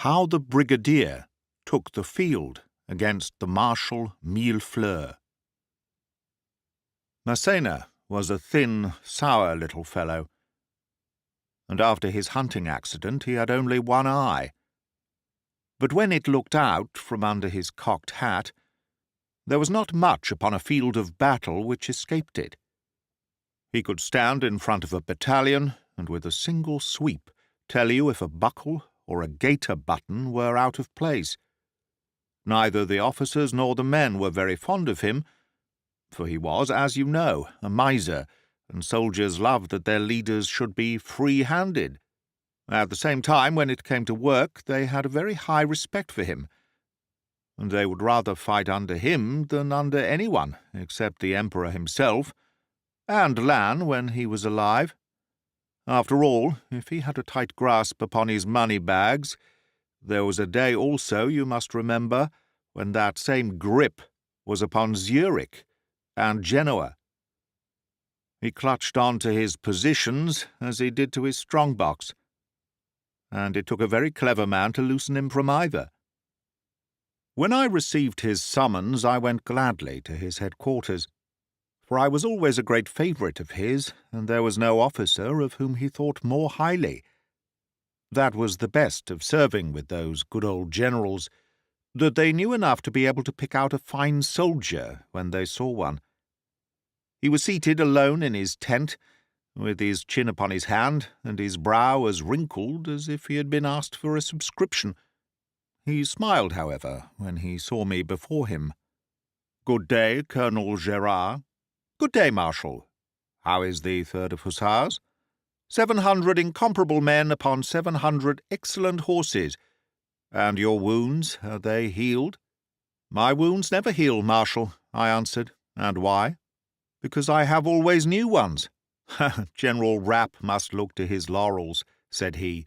How the Brigadier took the field against the Marshal Millefleurs. Massena was a thin, sour little fellow, and after his hunting accident he had only one eye. But when it looked out from under his cocked hat, there was not much upon a field of battle which escaped it. He could stand in front of a battalion and with a single sweep tell you if a buckle or a gaiter button were out of place. Neither the officers nor the men were very fond of him, for he was, as you know, a miser, and soldiers loved that their leaders should be free-handed. At the same time, when it came to work, they had a very high respect for him, and they would rather fight under him than under anyone, except the Emperor himself, and Lannes when he was alive. After all, if he had a tight grasp upon his money-bags, there was a day also, you must remember, when that same grip was upon Zurich and Genoa. He clutched on to his positions as he did to his strong-box, and it took a very clever man to loosen him from either. When I received his summons, I went gladly to his headquarters, for I was always a great favourite of his, and there was no officer of whom he thought more highly. That was the best of serving with those good old generals, that they knew enough to be able to pick out a fine soldier when they saw one. He was seated alone in his tent, with his chin upon his hand, and his brow as wrinkled as if he had been asked for a subscription. He smiled, however, when he saw me before him. "Good day, Colonel Gerard." "Good day, Marshal. How is the 3rd of Hussars?" 700 incomparable men upon 700 excellent horses. And your wounds, are they healed?" "My wounds never heal, Marshal," I answered. "And why?" "Because I have always new ones." "General Rapp must look to his laurels," said he,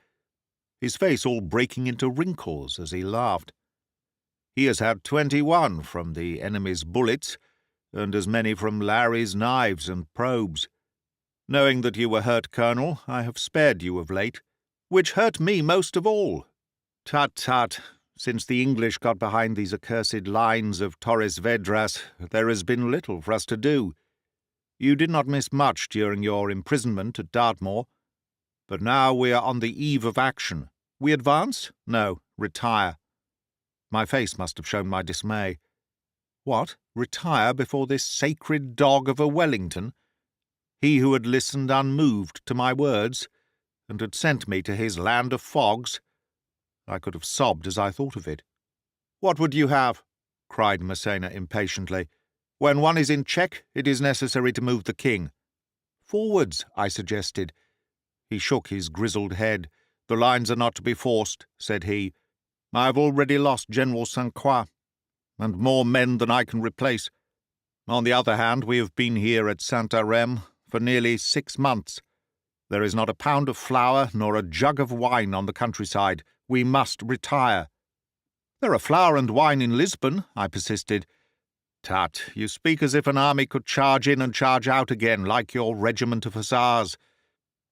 his face all breaking into wrinkles as he laughed. "He has had 21 from the enemy's bullets, and as many from Larry's knives and probes. Knowing that you were hurt, Colonel, I have spared you of late, which hurt me most of all. Tut, tut, since the English got behind these accursed lines of Torres Vedras, there has been little for us to do. You did not miss much during your imprisonment at Dartmoor. But now we are on the eve of action. We advance? No, retire." My face must have shown my dismay. What, retire before this sacred dog of a Wellington? He who had listened unmoved to my words, and had sent me to his land of fogs. I could have sobbed as I thought of it. "What would you have?" cried Massena impatiently. "When one is in check, it is necessary to move the king." "Forwards," I suggested. He shook his grizzled head. "The lines are not to be forced," said he. "I have already lost General St. Croix, and more men than I can replace. On the other hand, we have been here at Saint-Arème for nearly 6 months. There is not a pound of flour nor a jug of wine on the countryside. We must retire." "There are flour and wine in Lisbon," I persisted. "Tut, you speak as if an army could charge in and charge out again, like your regiment of hussars.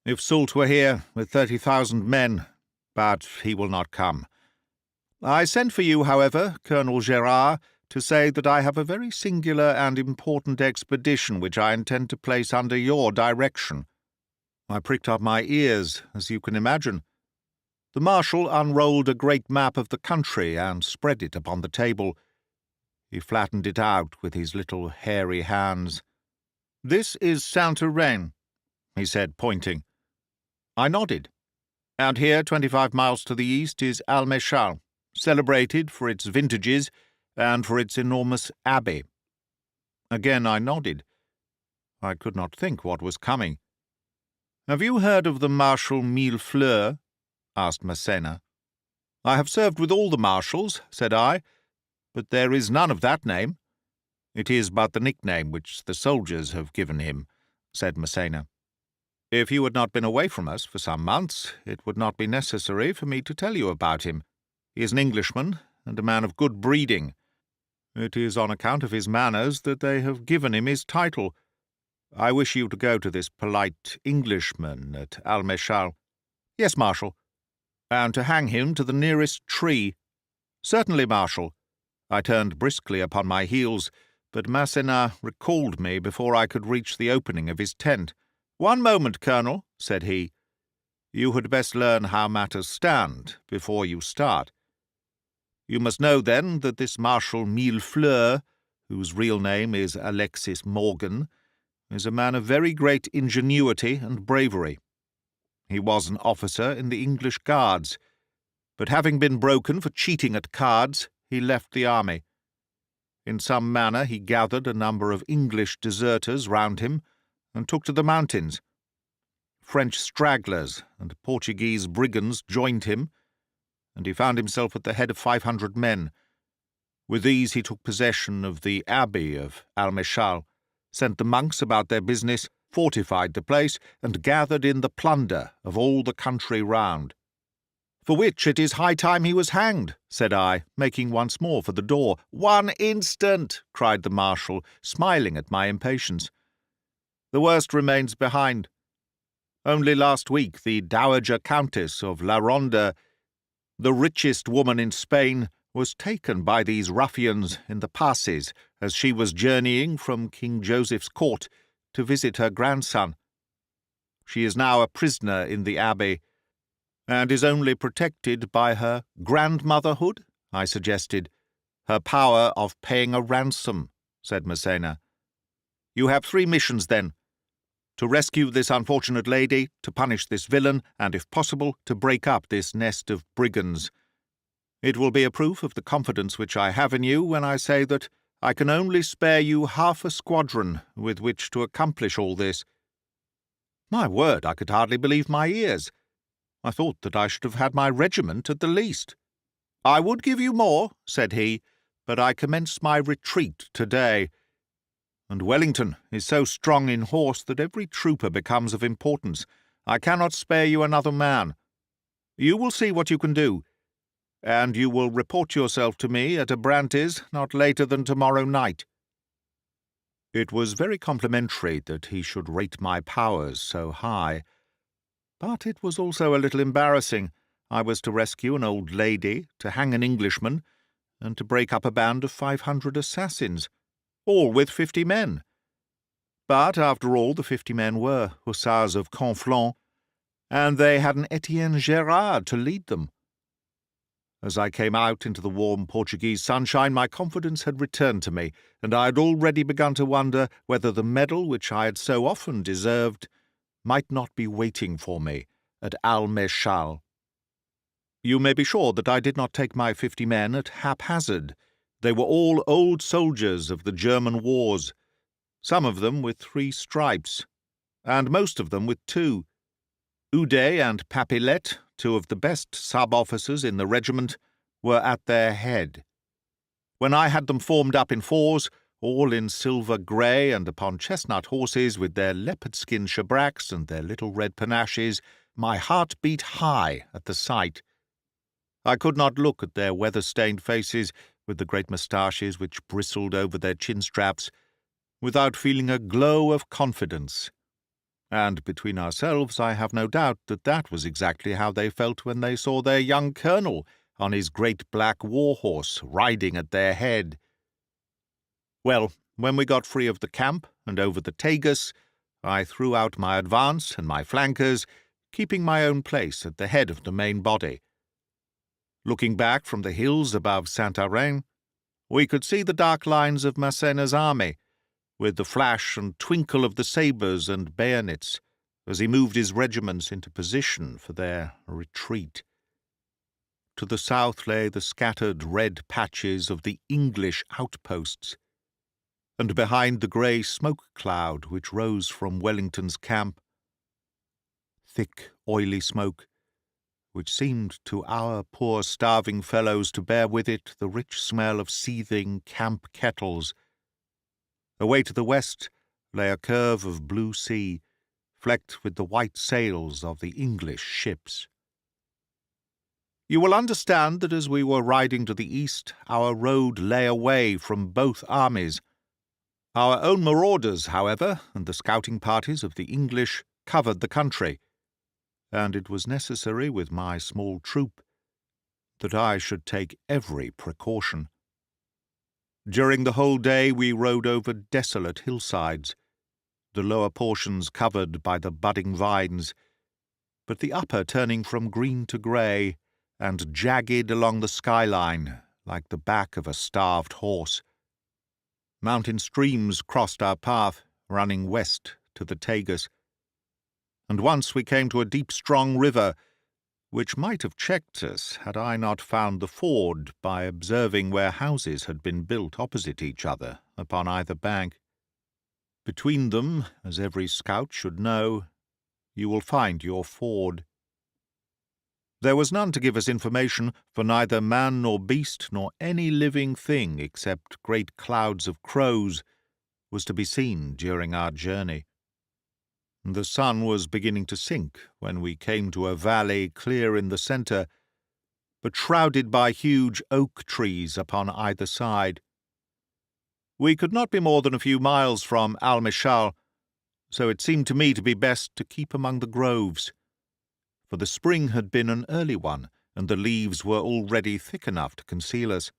If Soult were here, with 30,000 men, but he will not come. I sent for you, however, Colonel Gerard, to say that I have a very singular and important expedition which I intend to place under your direction." I pricked up my ears, as you can imagine. The Marshal unrolled a great map of the country and spread it upon the table. He flattened it out with his little hairy hands. "This is Saint-Arème," he said, pointing. I nodded. "And here, 25 miles to the east, is Alméchal, celebrated for its vintages and for its enormous abbey." Again I nodded. I could not think what was coming. "Have you heard of the Marshal Millefleurs?" asked Massena. "I have served with all the marshals," said I, "but there is none of that name." "It is but the nickname which the soldiers have given him," said Massena. "If you had not been away from us for some months, it would not be necessary for me to tell you about him. He is an Englishman, and a man of good breeding. It is on account of his manners that they have given him his title. I wish you to go to this polite Englishman at Alméchal." "Yes, Marshal." and to hang him to the nearest tree." "Certainly, Marshal." I turned briskly upon my heels, but Masséna recalled me before I could reach the opening of his tent. "One moment, Colonel," said he. "You had best learn how matters stand before you start. You must know, then, that this Marshal Millefleurs, whose real name is Alexis Morgan, is a man of very great ingenuity and bravery. He was an officer in the English Guards, but having been broken for cheating at cards, he left the army. In some manner he gathered a number of English deserters round him and took to the mountains. French stragglers and Portuguese brigands joined him, and he found himself at the head of 500 men. With these he took possession of the abbey of Alméchal, sent the monks about their business, fortified the place, and gathered in the plunder of all the country round." "For which it is high time he was hanged," said I, making once more for the door. "One instant!" cried the Marshal, smiling at my impatience. "The worst remains behind. Only last week the Dowager Countess of La Ronda, the richest woman in Spain, was taken by these ruffians in the passes as she was journeying from King Joseph's court to visit her grandson. She is now a prisoner in the abbey, and is only protected by her grandmotherhood," I suggested. "Her power of paying a ransom," said Masséna. "You have 3 missions, then: to rescue this unfortunate lady, to punish this villain, and, if possible, to break up this nest of brigands. It will be a proof of the confidence which I have in you when I say that I can only spare you half a squadron with which to accomplish all this." My word, I could hardly believe my ears. I thought that I should have had my regiment at the least. "I would give you more," said he, "but I commence my retreat today, and Wellington is so strong in horse that every trooper becomes of importance. I cannot spare you another man. You will see what you can do, and you will report yourself to me at Abrantes not later than tomorrow night." It was very complimentary that he should rate my powers so high, but it was also a little embarrassing. I was to rescue an old lady, to hang an Englishman, and to break up a band of 500 assassins, all with 50 men. But, after all, the 50 men were hussars of Conflans, and they had an Etienne Gerard to lead them. As I came out into the warm Portuguese sunshine, my confidence had returned to me, and I had already begun to wonder whether the medal which I had so often deserved might not be waiting for me at Alméchal. You may be sure that I did not take my 50 men at haphazard. They were all old soldiers of the German wars, some of them with 3 stripes, and most of them with 2. Ude and Papilette, 2 of the best sub-officers in the regiment, were at their head. When I had them formed up in 4s, all in silver grey and upon chestnut horses with their leopard-skin shabracks and their little red panaches, my heart beat high at the sight. I could not look at their weather-stained faces, with the great moustaches which bristled over their chin-straps, without feeling a glow of confidence. And between ourselves, I have no doubt that that was exactly how they felt when they saw their young colonel on his great black war-horse riding at their head. Well, when we got free of the camp and over the Tagus, I threw out my advance and my flankers, keeping my own place at the head of the main body. Looking back from the hills above Saint-Arène, we could see the dark lines of Masséna's army, with the flash and twinkle of the sabres and bayonets, as he moved his regiments into position for their retreat. To the south lay the scattered red patches of the English outposts, and behind the grey smoke cloud which rose from Wellington's camp, thick, oily smoke, which seemed to our poor starving fellows to bear with it the rich smell of seething camp kettles. Away to the west lay a curve of blue sea, flecked with the white sails of the English ships. You will understand that as we were riding to the east, our road lay away from both armies. Our own marauders, however, and the scouting parties of the English covered the country, and it was necessary with my small troop that I should take every precaution. During the whole day we rode over desolate hillsides, the lower portions covered by the budding vines, but the upper turning from green to grey and jagged along the skyline like the back of a starved horse. Mountain streams crossed our path, running west to the Tagus, and once we came to a deep, strong river, which might have checked us had I not found the ford by observing where houses had been built opposite each other upon either bank. Between them, as every scout should know, you will find your ford. There was none to give us information, for neither man nor beast nor any living thing except great clouds of crows was to be seen during our journey. The sun was beginning to sink when we came to a valley clear in the centre, but shrouded by huge oak trees upon either side. We could not be more than a few miles from Al-Mishal, so it seemed to me to be best to keep among the groves, for the spring had been an early one, and the leaves were already thick enough to conceal us.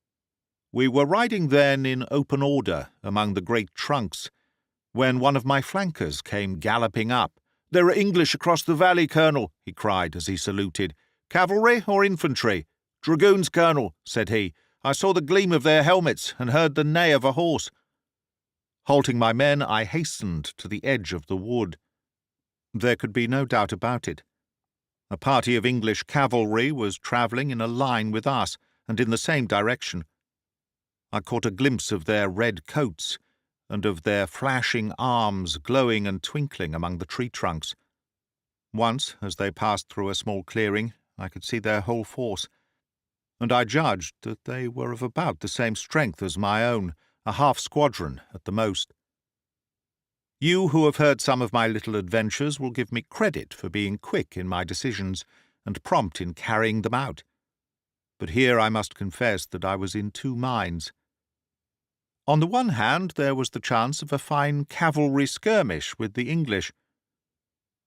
We were riding then in open order among the great trunks, when one of my flankers came galloping up. "There are English across the valley, Colonel," he cried as he saluted. "Cavalry or infantry?" "Dragoons, Colonel," said he. "I saw the gleam of their helmets and heard the neigh of a horse." Halting my men, I hastened to the edge of the wood. There could be no doubt about it. A party of English cavalry was travelling in a line with us, and in the same direction. I caught a glimpse of their red coats, and of their flashing arms glowing and twinkling among the tree trunks. Once, as they passed through a small clearing, I could see their whole force, and I judged that they were of about the same strength as my own, a half-squadron at the most. You who have heard some of my little adventures will give me credit for being quick in my decisions and prompt in carrying them out. But here I must confess that I was in two minds. On the one hand, there was the chance of a fine cavalry skirmish with the English.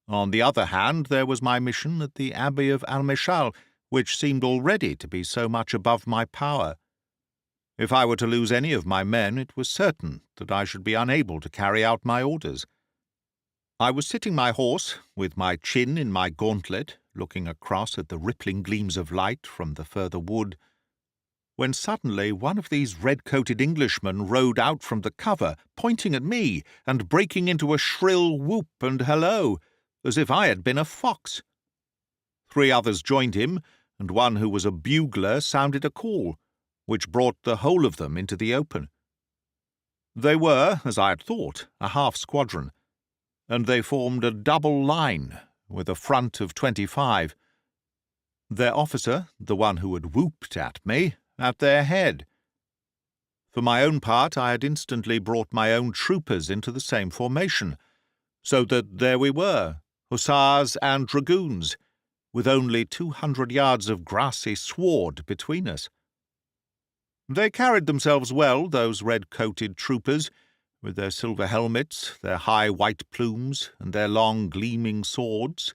On the other hand, there was my mission at the Abbey of Al-Mishal, which seemed already to be so much above my power. If I were to lose any of my men, it was certain that I should be unable to carry out my orders. I was sitting my horse, with my chin in my gauntlet, looking across at the rippling gleams of light from the further wood, when suddenly one of these red-coated Englishmen rode out from the cover, pointing at me and breaking into a shrill whoop and hallo, as if I had been a fox. 3 others joined him, and one who was a bugler sounded a call, which brought the whole of them into the open. They were, as I had thought, a half-squadron, and they formed a double line, with a front of 25. Their officer, the one who had whooped at me, at their head. For my own part, I had instantly brought my own troopers into the same formation, so that there we were, hussars and dragoons, with only 200 yards of grassy sward between us. They carried themselves well, those red-coated troopers, with their silver helmets, their high white plumes, and their long gleaming swords,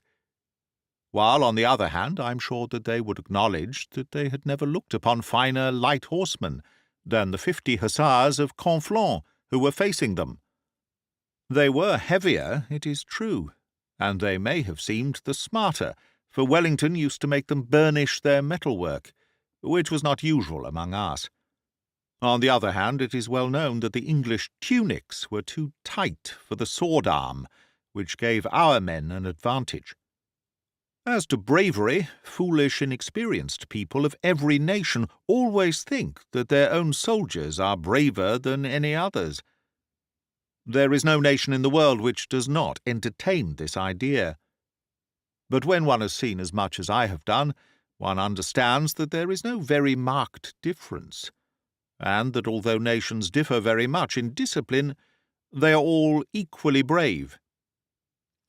while, on the other hand, I am sure that they would acknowledge that they had never looked upon finer light horsemen than the 50 hussars of Conflans who were facing them. They were heavier, it is true, and they may have seemed the smarter, for Wellington used to make them burnish their metalwork, which was not usual among us. On the other hand, it is well known that the English tunics were too tight for the sword-arm, which gave our men an advantage. As to bravery, foolish, inexperienced people of every nation always think that their own soldiers are braver than any others. There is no nation in the world which does not entertain this idea. But when one has seen as much as I have done, one understands that there is no very marked difference, and that although nations differ very much in discipline, they are all equally brave,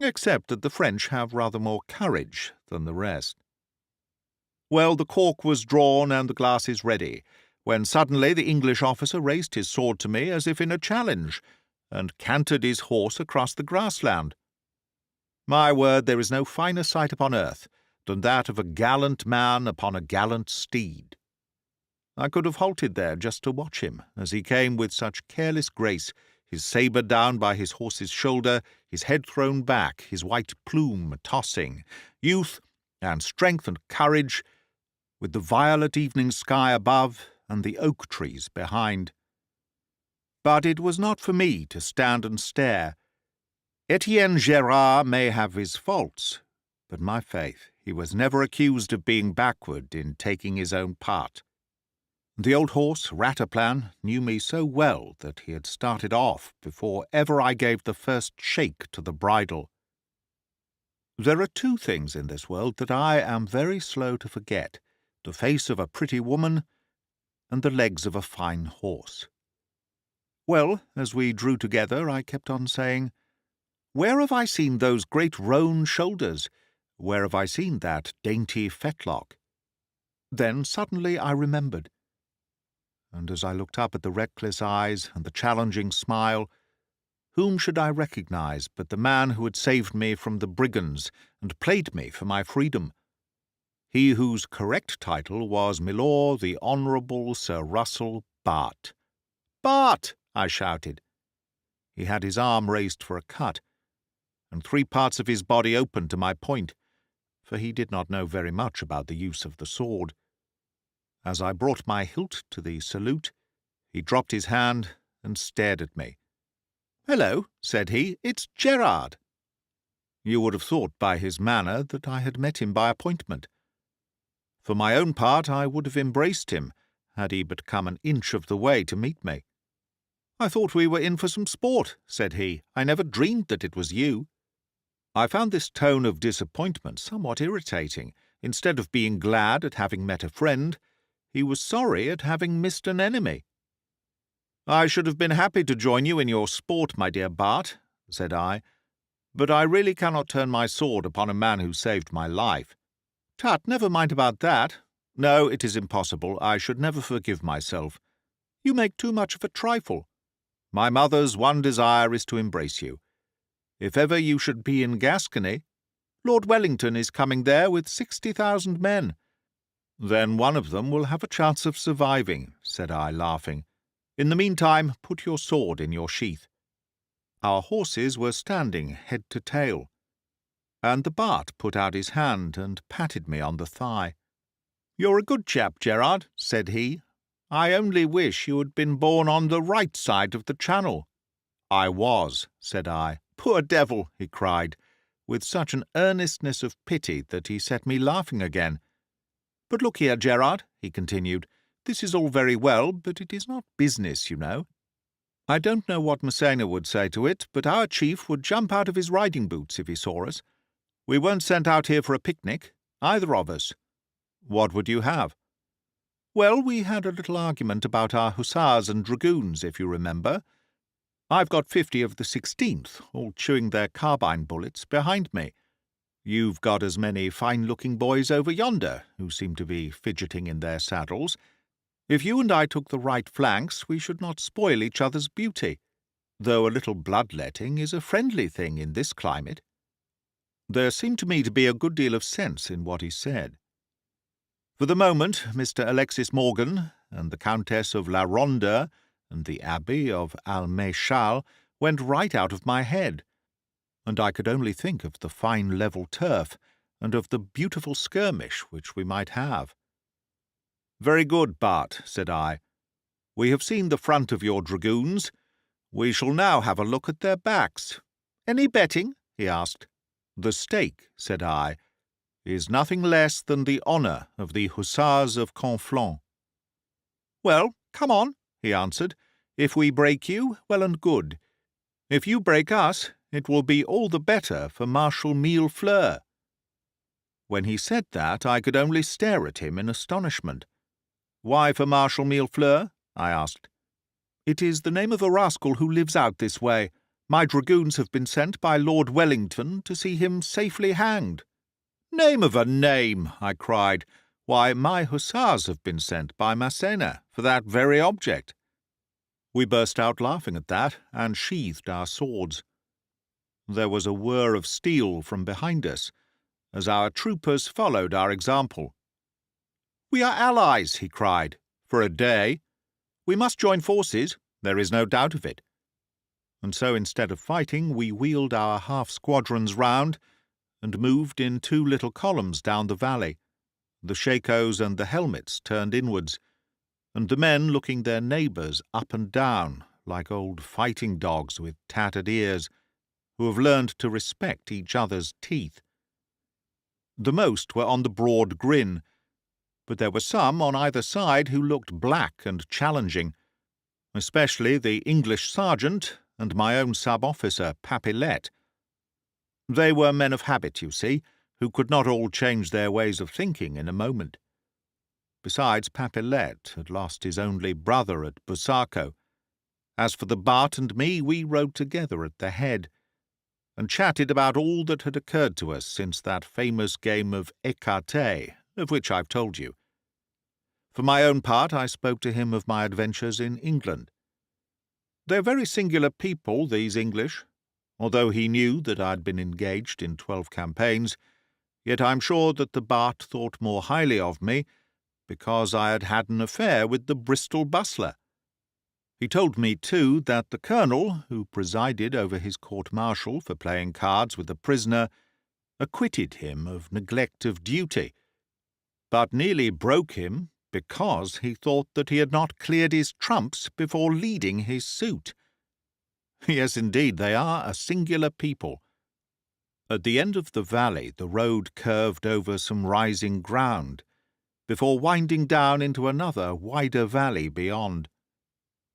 except that the French have rather more courage than the rest. Well, the cork was drawn and the glasses ready, when suddenly the English officer raised his sword to me as if in a challenge, and cantered his horse across the grassland. My word, there is no finer sight upon earth than that of a gallant man upon a gallant steed. I could have halted there just to watch him, as he came with such careless grace, his sabre down by his horse's shoulder, his head thrown back, his white plume tossing, youth and strength and courage, with the violet evening sky above and the oak trees behind. But it was not for me to stand and stare. Etienne Gérard may have his faults, but my faith, he was never accused of being backward in taking his own part. The old horse, Rataplan, knew me so well that he had started off before ever I gave the first shake to the bridle. There are two things in this world that I am very slow to forget: the face of a pretty woman and the legs of a fine horse. Well, as we drew together, I kept on saying, "Where have I seen those great roan shoulders? Where have I seen that dainty fetlock?" Then suddenly I remembered, and as I looked up at the reckless eyes and the challenging smile, whom should I recognize but the man who had saved me from the brigands and played me for my freedom? He whose correct title was Milord the Honourable Sir Russell Bart. "Bart!" I shouted. He had his arm raised for a cut, and 3 parts of his body open to my point, for he did not know very much about the use of the sword. As I brought my hilt to the salute, he dropped his hand and stared at me. "Hello," said he, "it's Gerard." You would have thought by his manner that I had met him by appointment. For my own part, I would have embraced him, had he but come an inch of the way to meet me. "I thought we were in for some sport," said he. "I never dreamed that it was you." I found this tone of disappointment somewhat irritating. Instead of being glad at having met a friend, he was sorry at having missed an enemy. "I should have been happy to join you in your sport, my dear Bart," said I, "but I really cannot turn my sword upon a man who saved my life." "Tut, never mind about that." "No, it is impossible. I should never forgive myself. You make too much of a trifle. My mother's one desire is to embrace you. If ever you should be in Gascony, Lord Wellington is coming there with 60,000 men. Then one of them will have a chance of surviving," said I, laughing. "In the meantime, put your sword in your sheath." Our horses were standing head to tail, and the Bart put out his hand and patted me on the thigh. "You're a good chap, Gerard," said he. "I only wish you had been born on the right side of the Channel." "I was," said I. "Poor devil!" he cried, with such an earnestness of pity that he set me laughing again. "But look here, Gerard," he continued, "this is all very well, but it is not business, you know. I don't know what Massena would say to it, but our chief would jump out of his riding boots if he saw us. We weren't sent out here for a picnic, either of us." "What would you have?" "Well, we had a little argument about our hussars and dragoons, if you remember. I've got 50 of the 16th, all chewing their carbine bullets, behind me. You've got as many fine-looking boys over yonder, who seem to be fidgeting in their saddles. If you and I took the right flanks, we should not spoil each other's beauty, though a little bloodletting is a friendly thing in this climate." There seemed to me to be a good deal of sense in what he said. For the moment, Mr. Alexis Morgan and the Countess of La Ronda and the Abbey of Alméchal went right out of my head, and I could only think of the fine level turf and of the beautiful skirmish which we might have. "Very good, Bart," said I. "We have seen the front of your dragoons. We shall now have a look at their backs." "Any betting?" he asked. "The stake," said I, "is nothing less than the honour of the Hussars of Conflans." "Well, come on," he answered. "If we break you, well and good. If you break us, it will be all the better for Marshal Millefleurs." When he said that, I could only stare at him in astonishment. "Why for Marshal Millefleurs?" I asked. "It is the name of a rascal who lives out this way. My dragoons have been sent by Lord Wellington to see him safely hanged." "Name of a name!" I cried. "Why, my hussars have been sent by Massena for that very object." We burst out laughing at that, and sheathed our swords. there was a whir of steel from behind us, as our troopers followed our example. "We are allies," he cried, "for a day. We must join forces, there is no doubt of it." And so instead of fighting, we wheeled our half-squadrons round and moved in 2 little columns down the valley, the shakos and the helmets turned inwards, and the men looking their neighbours up and down like old fighting dogs with tattered ears, who have learned to respect each other's teeth. The most were on the broad grin, but there were some on either side who looked black and challenging, especially the English sergeant and my own sub-officer, Papilette. They were men of habit, you see, who could not all change their ways of thinking in a moment. Besides, Papilette had lost his only brother at Busaco. As for the Bart and me, we rode together at the head, and chatted about all that had occurred to us since that famous game of écarté, of which I've told you. For my own part, I spoke to him of my adventures in England. They're very singular people, these English. Although he knew that I'd been engaged in 12 campaigns, yet I'm sure that the Bart thought more highly of me because I had had an affair with the Bristol bustler. He told me, too, that the colonel, who presided over his court-martial for playing cards with a prisoner, acquitted him of neglect of duty, but nearly broke him because he thought that he had not cleared his trumps before leading his suit. Yes, indeed, they are a singular people. At the end of the valley the road curved over some rising ground, before winding down into another wider valley beyond.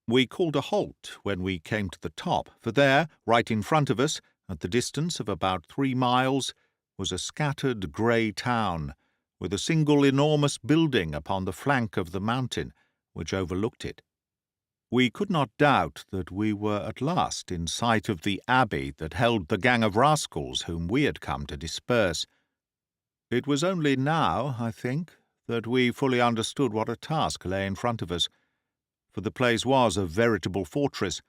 We called a halt when we came to the top, for there, right in front of us, at the distance of about 3 miles, was a scattered grey town, with a single enormous building upon the flank of the mountain, which overlooked it. We could not doubt that we were at last in sight of the abbey that held the gang of rascals whom we had come to disperse. It was only now, I think, that we fully understood what a task lay in front of us, for the place was a veritable fortress,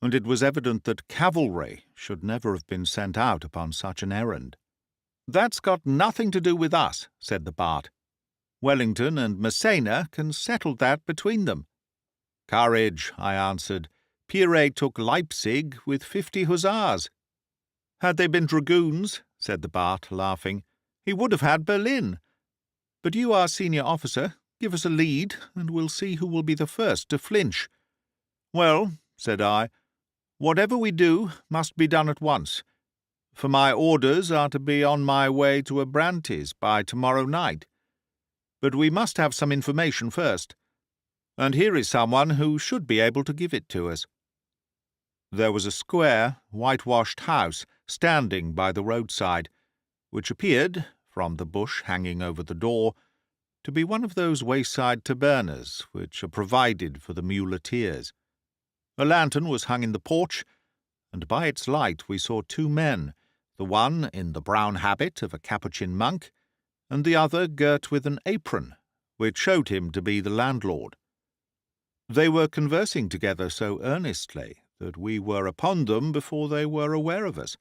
and it was evident that cavalry should never have been sent out upon such an errand. "That's got nothing to do with us," said the Bart. "Wellington and Massena can settle that between them." "Courage," I answered. "Pire took Leipzig with 50 hussars." "Had they been dragoons," said the Bart, laughing, "he would have had Berlin. But you are senior officer. Give us a lead, and we'll see who will be the first to flinch." "Well," said I, "whatever we do must be done at once, for my orders are to be on my way to Abrantes by tomorrow night. But we must have some information first, and here is someone who should be able to give it to us." There was a square, whitewashed house standing by the roadside, which appeared, from the bush hanging over the door, to be one of those wayside tabernas which are provided for the muleteers. A lantern was hung in the porch, and by its light we saw 2 men, the one in the brown habit of a Capuchin monk, and the other girt with an apron, which showed him to be the landlord. They were conversing together so earnestly that we were upon them before they were aware of us.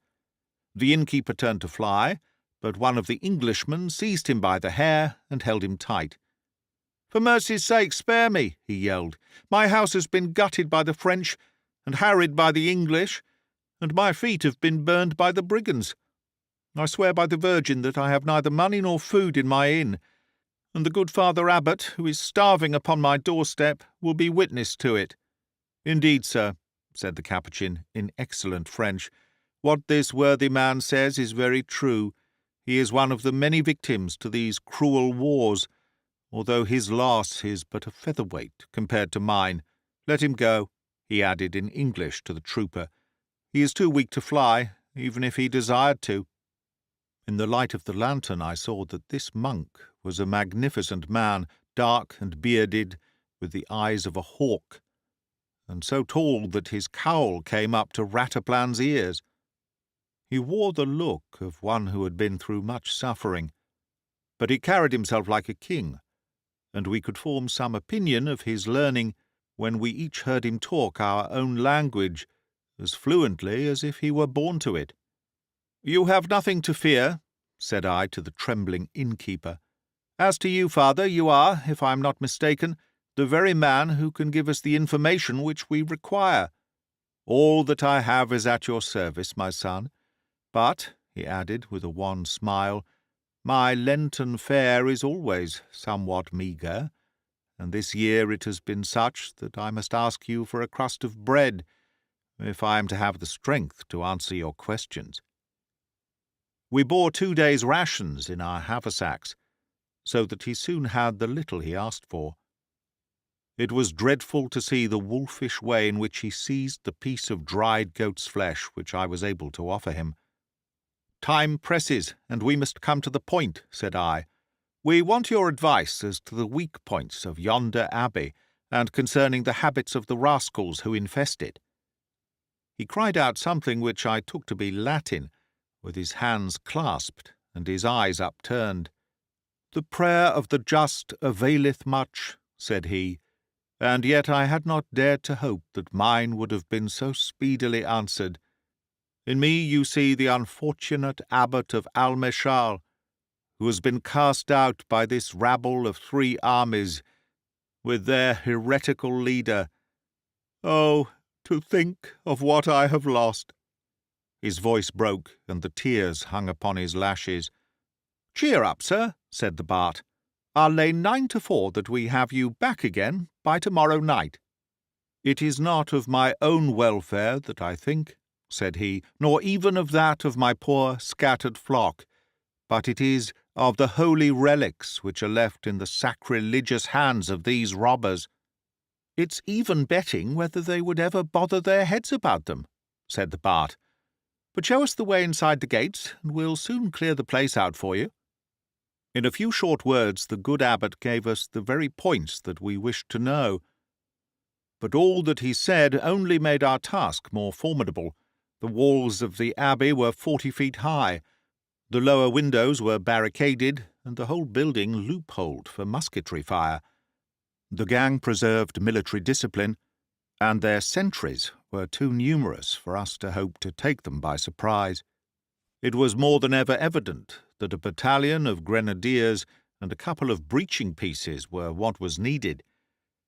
The innkeeper turned to fly, but one of the Englishmen seized him by the hair and held him tight. "For mercy's sake, spare me," he yelled. "My house has been gutted by the French and harried by the English, and my feet have been burned by the brigands. I swear by the Virgin that I have neither money nor food in my inn, and the good Father Abbot, who is starving upon my doorstep, will be witness to it." "Indeed, sir," said the Capuchin, in excellent French, "what this worthy man says is very true. He is one of the many victims to these cruel wars, although his loss is but a featherweight compared to mine. Let him go," he added in English to the trooper. "He is too weak to fly, even if he desired to." In the light of the lantern I saw that this monk was a magnificent man, dark and bearded, with the eyes of a hawk, and so tall that his cowl came up to Rataplan's ears. He wore the look of one who had been through much suffering, but he carried himself like a king, and we could form some opinion of his learning when we each heard him talk our own language as fluently as if he were born to it. "You have nothing to fear," said I to the trembling innkeeper. "As to you, father, you are, if I am not mistaken, the very man who can give us the information which we require. All that I have is at your service, my son. But," he added, with a wan smile, "my Lenten fare is always somewhat meagre, and this year it has been such that I must ask you for a crust of bread, if I am to have the strength to answer your questions." We bore 2 days' rations in our haversacks, so that he soon had the little he asked for. It was dreadful to see the wolfish way in which he seized the piece of dried goat's flesh which I was able to offer him. "Time presses, and we must come to the point," said I. "We want your advice as to the weak points of yonder abbey, and concerning the habits of the rascals who infest it." He cried out something which I took to be Latin, with his hands clasped and his eyes upturned. "The prayer of the just availeth much," said he, "and yet I had not dared to hope that mine would have been so speedily answered. In me you see the unfortunate abbot of Almechal, who has been cast out by this rabble of 3 armies, with their heretical leader. Oh, to think of what I have lost!" His voice broke, and the tears hung upon his lashes. "Cheer up, sir," said the Bart. "I'll lay 9 to 4 that we have you back again by tomorrow night." "It is not of my own welfare that I think," said he, "nor even of that of my poor scattered flock, but it is of the holy relics which are left in the sacrilegious hands of these robbers." "It's even betting whether they would ever bother their heads about them," said the Bart. "But show us the way inside the gates, and we'll soon clear the place out for you." In a few short words the good abbot gave us the very points that we wished to know. But all that he said only made our task more formidable. The walls of the abbey were 40 feet high, the lower windows were barricaded, and the whole building loopholed for musketry fire. The gang preserved military discipline, and their sentries were too numerous for us to hope to take them by surprise. It was more than ever evident that a battalion of grenadiers and a couple of breaching pieces were what was needed.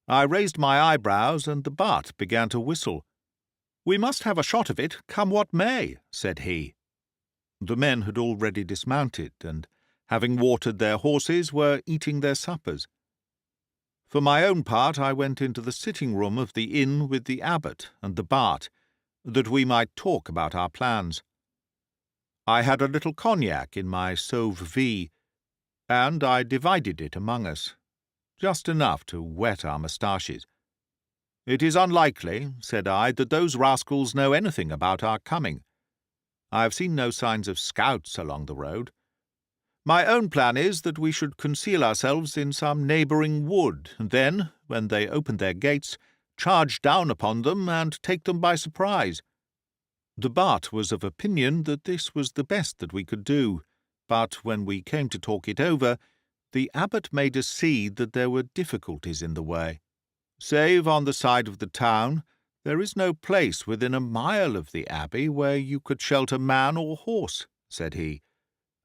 I raised my eyebrows, and the Bart began to whistle. "We must have a shot of it, come what may," said he. The men had already dismounted, and, having watered their horses, were eating their suppers. For my own part, I went into the sitting-room of the inn with the abbot and the Bart, that we might talk about our plans. I had a little cognac in my sauve-vie, and I divided it among us, just enough to wet our moustaches. "It is unlikely," said I, "that those rascals know anything about our coming. I have seen no signs of scouts along the road. My own plan is that we should conceal ourselves in some neighbouring wood, and then, when they open their gates, charge down upon them and take them by surprise." The Bart was of opinion that this was the best that we could do, but when we came to talk it over, the abbot made us see that there were difficulties in the way. "Save on the side of the town, there is no place within a mile of the abbey where you could shelter man or horse," said he.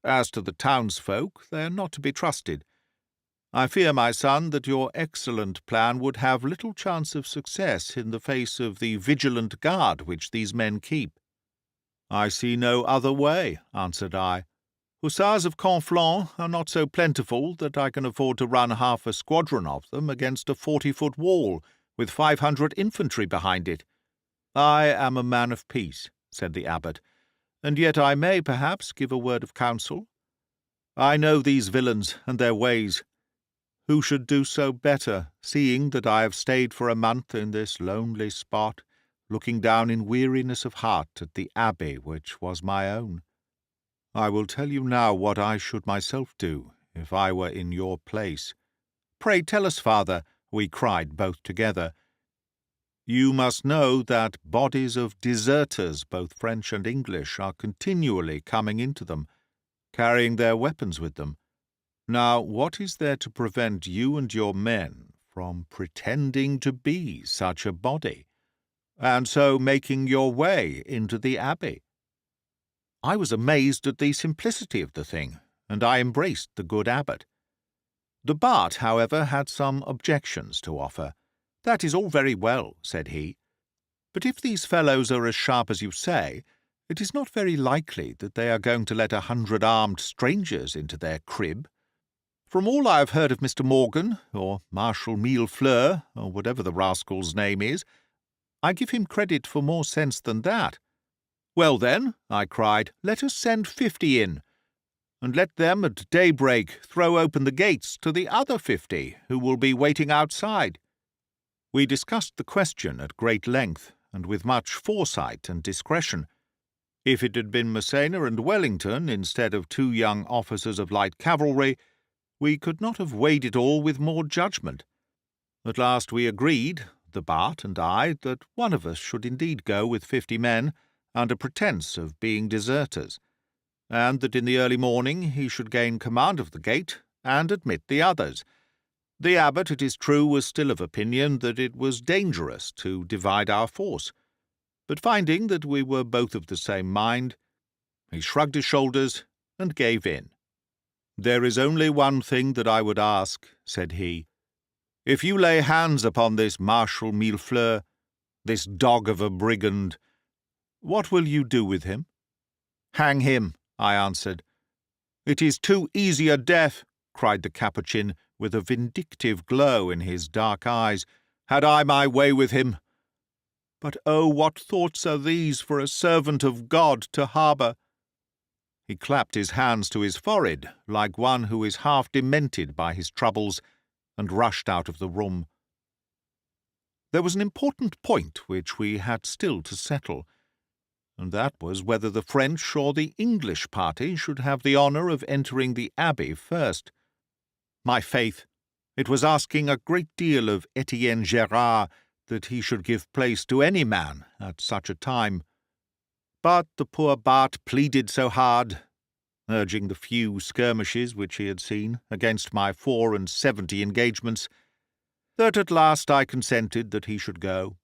"As to the townsfolk, they are not to be trusted. I fear, my son, that your excellent plan would have little chance of success in the face of the vigilant guard which these men keep." "I see no other way," answered I. "Hussars of Conflans are not so plentiful that I can afford to run half a squadron of them against a 40-foot wall, with 500 infantry behind it." "I am a man of peace," said the abbot, "and yet I may, perhaps, give a word of counsel. I know these villains and their ways. Who should do so better, seeing that I have stayed for a month in this lonely spot, looking down in weariness of heart at the abbey which was my own? I will tell you now what I should myself do if I were in your place." "Pray tell us, father," we cried both together. "You must know that bodies of deserters, both French and English, are continually coming into them, carrying their weapons with them. Now, what is there to prevent you and your men from pretending to be such a body, and so making your way into the abbey?" I was amazed at the simplicity of the thing, and I embraced the good abbot. The Bart, however, had some objections to offer. "That is all very well," said he, "but if these fellows are as sharp as you say, it is not very likely that they are going to let 100 armed strangers into their crib. From all I have heard of Mr. Morgan, or Marshal Millefleurs, or whatever the rascal's name is, I give him credit for more sense than that." "Well, then," I cried, "let us send 50 in, and let them at daybreak throw open the gates to the other 50 who will be waiting outside." We discussed the question at great length, and with much foresight and discretion. If it had been Massena and Wellington instead of 2 young officers of light cavalry, we could not have weighed it all with more judgment. At last we agreed, the Bart and I, that one of us should indeed go with 50 men, under pretence of being deserters, and that in the early morning he should gain command of the gate and admit the others. The abbot, it is true, was still of opinion that it was dangerous to divide our force, but finding that we were both of the same mind, he shrugged his shoulders and gave in. "There is only one thing that I would ask," said he. "If you lay hands upon this Marshal Millefleurs, this dog of a brigand, what will you do with him?" "Hang him," I answered. "It is too easy a death," cried the Capuchin, with a vindictive glow in his dark eyes. "Had I my way with him. But oh, what thoughts are these for a servant of God to harbour?" He clapped his hands to his forehead, like one who is half demented by his troubles, and rushed out of the room. There was an important point which we had still to settle, and that was whether the French or the English party should have the honour of entering the abbey first. My faith, it was asking a great deal of Etienne Gérard that he should give place to any man at such a time. But the poor Bart pleaded so hard, urging the few skirmishes which he had seen against my 74 engagements, that at last I consented that he should go.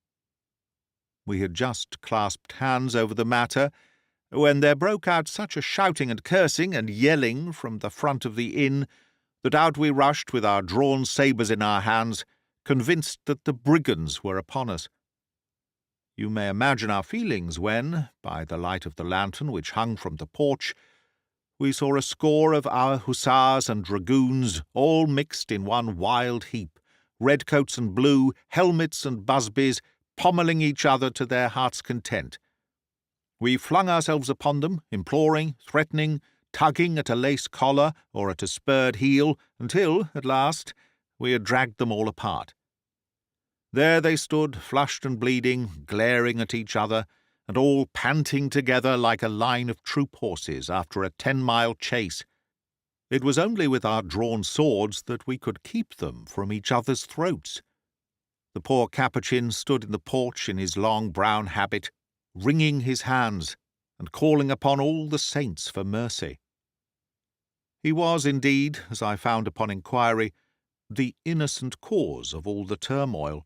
We had just clasped hands over the matter, when there broke out such a shouting and cursing and yelling from the front of the inn that out we rushed with our drawn sabres in our hands, convinced that the brigands were upon us. You may imagine our feelings when, by the light of the lantern which hung from the porch, we saw a score of our hussars and dragoons all mixed in one wild heap, redcoats and blue, helmets and busbies, pommelling each other to their heart's content. We flung ourselves upon them, imploring, threatening, tugging at a lace collar or at a spurred heel, until, at last, we had dragged them all apart. There they stood, flushed and bleeding, glaring at each other, and all panting together like a line of troop horses after a 10-mile chase. It was only with our drawn swords that we could keep them from each other's throats. The poor Capuchin stood in the porch in his long brown habit, wringing his hands and calling upon all the saints for mercy. He was, indeed, as I found upon inquiry, the innocent cause of all the turmoil,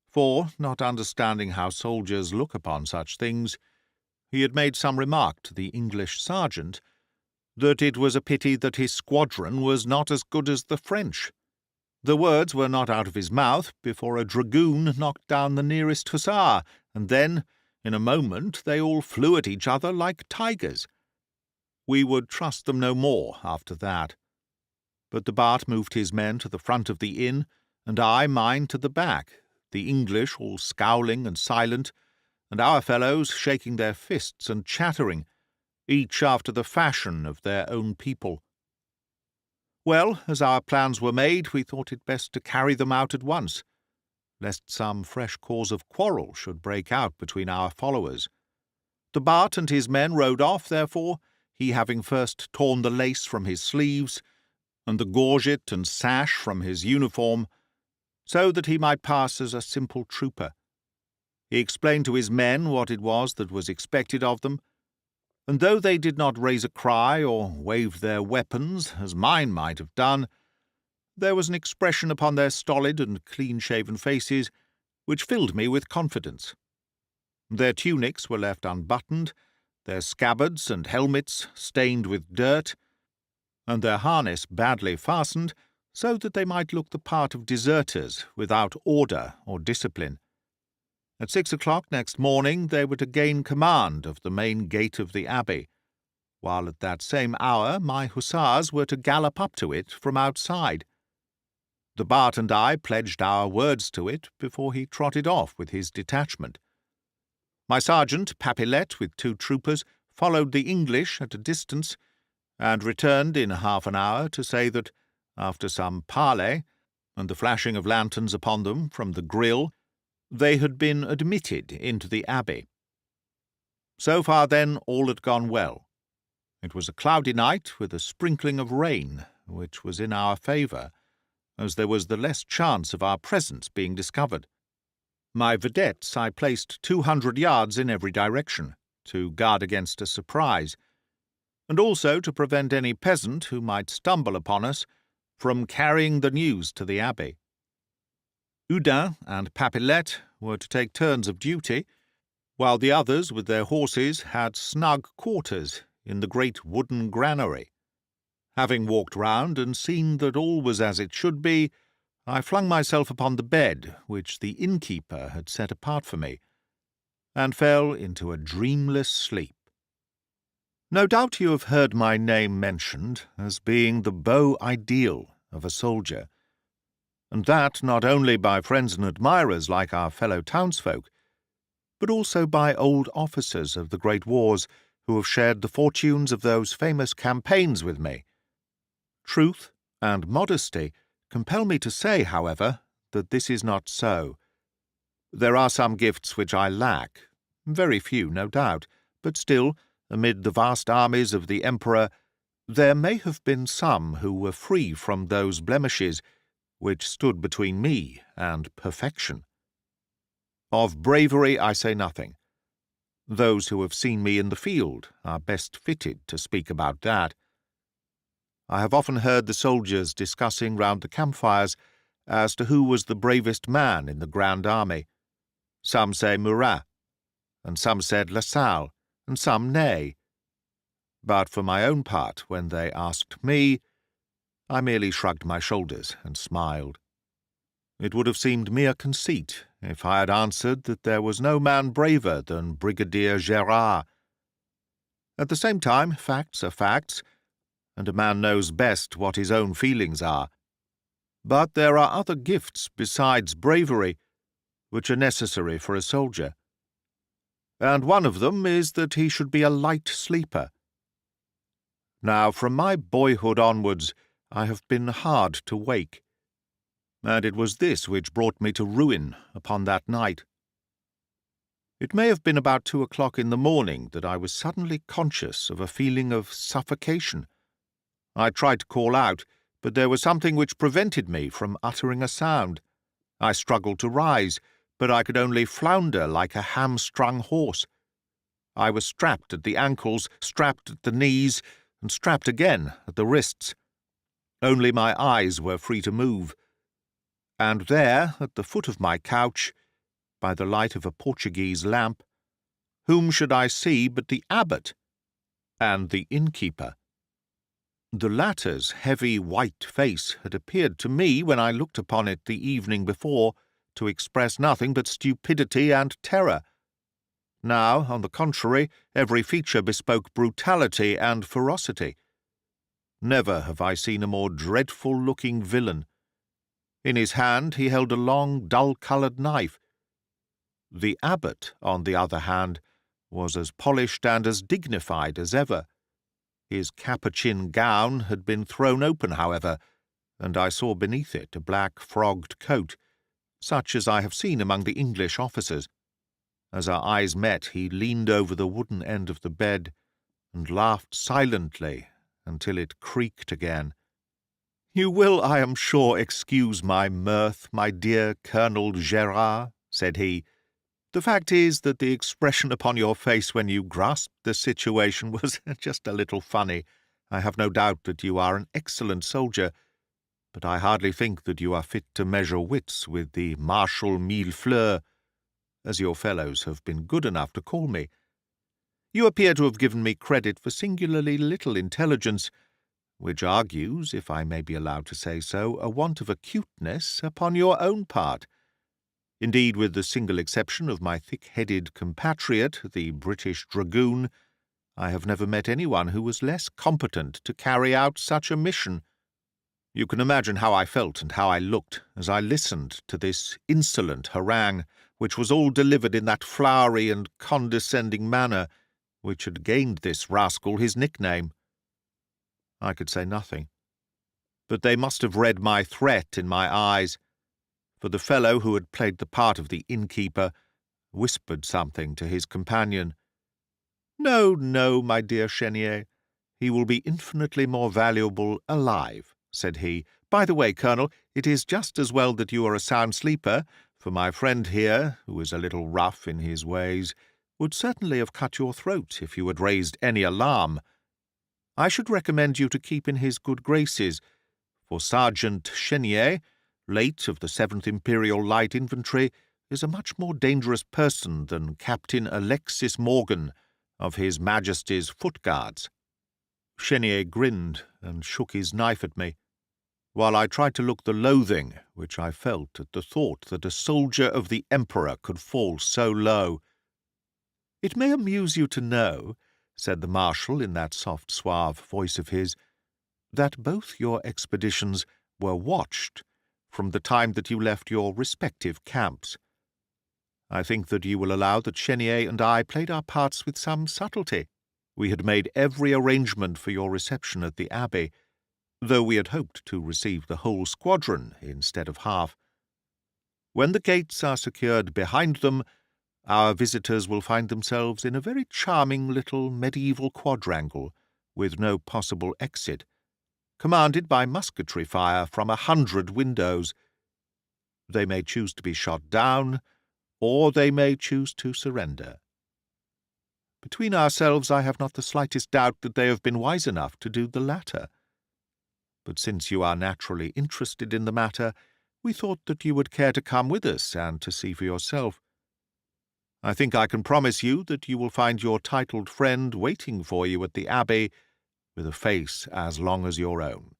for, not understanding how soldiers look upon such things, he had made some remark to the English sergeant that it was a pity that his squadron was not as good as the French. The words were not out of his mouth before a dragoon knocked down the nearest hussar, and then, in a moment, they all flew at each other like tigers. We would trust them no more after that. But the Bart moved his men to the front of the inn, and I mine to the back, the English all scowling and silent, and our fellows shaking their fists and chattering, each after the fashion of their own people. Well, as our plans were made, we thought it best to carry them out at once, lest some fresh cause of quarrel should break out between our followers. The Bart and his men rode off, therefore, he having first torn the lace from his sleeves, and the gorget and sash from his uniform, so that he might pass as a simple trooper. He explained to his men what it was that was expected of them, and though they did not raise a cry or wave their weapons, as mine might have done, there was an expression upon their stolid and clean-shaven faces which filled me with confidence. Their tunics were left unbuttoned, their scabbards and helmets stained with dirt, and their harness badly fastened, so that they might look the part of deserters without order or discipline. At 6 o'clock next morning they were to gain command of the main gate of the abbey, while at that same hour my hussars were to gallop up to it from outside. The Bart and I pledged our words to it before he trotted off with his detachment. My sergeant, Papilette, with 2 troopers, followed the English at a distance, and returned in half an hour to say that, after some parley, and the flashing of lanterns upon them from the grille, they had been admitted into the abbey. So far, then, all had gone well. It was a cloudy night, with a sprinkling of rain, which was in our favour, as there was the less chance of our presence being discovered. My vedettes I placed 200 yards in every direction, to guard against a surprise, and also to prevent any peasant who might stumble upon us from carrying the news to the abbey. Oudin and Papilette were to take turns of duty, while the others with their horses had snug quarters in the great wooden granary. Having walked round and seen that all was as it should be, I flung myself upon the bed which the innkeeper had set apart for me, and fell into a dreamless sleep. No doubt you have heard my name mentioned as being the beau ideal of a soldier, and that not only by friends and admirers like our fellow townsfolk, but also by old officers of the great wars who have shared the fortunes of those famous campaigns with me. Truth and modesty compel me to say, however, that this is not so. There are some gifts which I lack, very few, no doubt, but still, amid the vast armies of the Emperor, there may have been some who were free from those blemishes which stood between me and perfection. Of bravery I say nothing. Those who have seen me in the field are best fitted to speak about that. I have often heard the soldiers discussing round the campfires as to who was the bravest man in the Grand Army. Some say Murat, and some said Lasalle, and some Ney. But for my own part, when they asked me, I merely shrugged my shoulders and smiled. It would have seemed mere conceit if I had answered that there was no man braver than Brigadier Gérard. At the same time, facts are facts, and a man knows best what his own feelings are. But there are other gifts besides bravery which are necessary for a soldier, and one of them is that he should be a light sleeper. Now, from my boyhood onwards, I have been hard to wake, and it was this which brought me to ruin upon that night. It may have been about 2 o'clock in the morning that I was suddenly conscious of a feeling of suffocation. I tried to call out, but there was something which prevented me from uttering a sound. I struggled to rise, but I could only flounder like a hamstrung horse. I was strapped at the ankles, strapped at the knees, and strapped again at the wrists. Only my eyes were free to move. And there, at the foot of my couch, by the light of a Portuguese lamp, whom should I see but the abbot and the innkeeper? The latter's heavy white face had appeared to me, when I looked upon it the evening before, to express nothing but stupidity and terror. Now, on the contrary, every feature bespoke brutality and ferocity. Never have I seen a more dreadful-looking villain. In his hand he held a long, dull-coloured knife. The abbot, on the other hand, was as polished and as dignified as ever. His capuchin gown had been thrown open, however, and I saw beneath it a black frogged coat, such as I have seen among the English officers. As our eyes met, he leaned over the wooden end of the bed and laughed silently until it creaked again. "You will, I am sure, excuse my mirth, my dear Colonel Gérard," said he. "The fact is that the expression upon your face when you grasped the situation was just a little funny. I have no doubt that you are an excellent soldier, but I hardly think that you are fit to measure wits with the Marshal Millefleurs, as your fellows have been good enough to call me. You appear to have given me credit for singularly little intelligence, which argues, if I may be allowed to say so, a want of acuteness upon your own part. Indeed, with the single exception of my thick-headed compatriot, the British dragoon, I have never met anyone who was less competent to carry out such a mission. You can imagine how I felt and how I looked as I listened to this insolent harangue, which was all delivered in that flowery and condescending manner which had gained this rascal his nickname. I could say nothing, but they must have read my threat in my eyes, for the fellow who had played the part of the innkeeper whispered something to his companion. "No, no, my dear Chenier, he will be infinitely more valuable alive," said he. "By the way, Colonel, it is just as well that you are a sound sleeper, for my friend here, who is a little rough in his ways, would certainly have cut your throat if you had raised any alarm. I should recommend you to keep in his good graces, for Sergeant Chenier, late of the 7th Imperial Light Infantry, is a much more dangerous person than Captain Alexis Morgan of His Majesty's Foot Guards." Chenier grinned and shook his knife at me, while I tried to look the loathing which I felt at the thought that a soldier of the Emperor could fall so low. "It may amuse you to know," said the Marshal in that soft, suave voice of his, "that both your expeditions were watched from the time that you left your respective camps. I think that you will allow that Chenier and I played our parts with some subtlety. We had made every arrangement for your reception at the Abbey, though we had hoped to receive the whole squadron instead of half. When the gates are secured behind them, our visitors will find themselves in a very charming little medieval quadrangle, with no possible exit, commanded by musketry fire from 100 windows. They may choose to be shot down, or they may choose to surrender. Between ourselves, I have not the slightest doubt that they have been wise enough to do the latter. But since you are naturally interested in the matter, we thought that you would care to come with us and to see for yourself. I think I can promise you that you will find your titled friend waiting for you at the Abbey with a face as long as your own."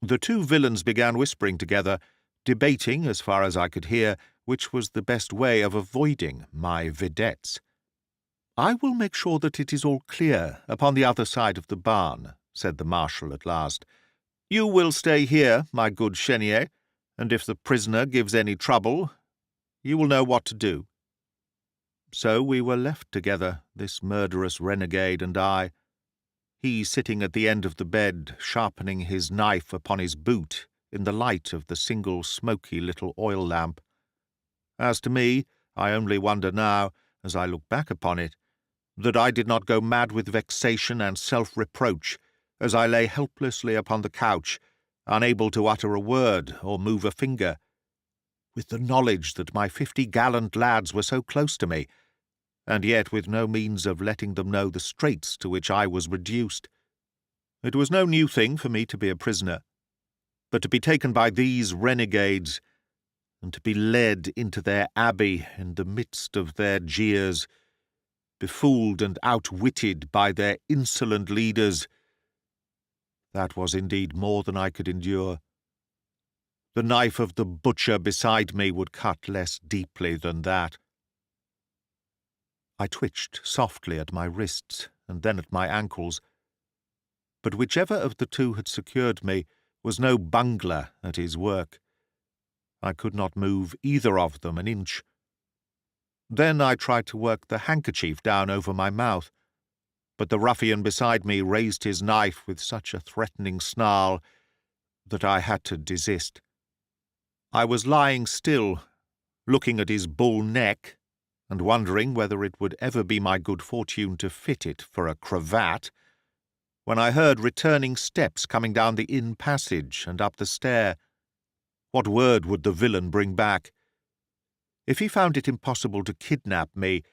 The two villains began whispering together, debating, as far as I could hear, which was the best way of avoiding my vedettes. "I will make sure that it is all clear upon the other side of the barn," said the Marshal at last. "You will stay here, my good Chenier, and if the prisoner gives any trouble, you will know what to do." So we were left together, this murderous renegade and I, he sitting at the end of the bed, sharpening his knife upon his boot in the light of the single smoky little oil lamp. As to me, I only wonder now, as I look back upon it, that I did not go mad with vexation and self-reproach as I lay helplessly upon the couch, unable to utter a word or move a finger, with the knowledge that my 50 gallant lads were so close to me, and yet with no means of letting them know the straits to which I was reduced. It was no new thing for me to be a prisoner, but to be taken by these renegades, and to be led into their abbey in the midst of their jeers, befooled and outwitted by their insolent leaders, that was indeed more than I could endure. The knife of the butcher beside me would cut less deeply than that. I twitched softly at my wrists and then at my ankles, but whichever of the two had secured me was no bungler at his work. I could not move either of them an inch. Then I tried to work the handkerchief down over my mouth, but the ruffian beside me raised his knife with such a threatening snarl that I had to desist. I was lying still, looking at his bull neck, and wondering whether it would ever be my good fortune to fit it for a cravat, when I heard returning steps coming down the inn passage and up the stair. What word would the villain bring back? If he found it impossible to kidnap me,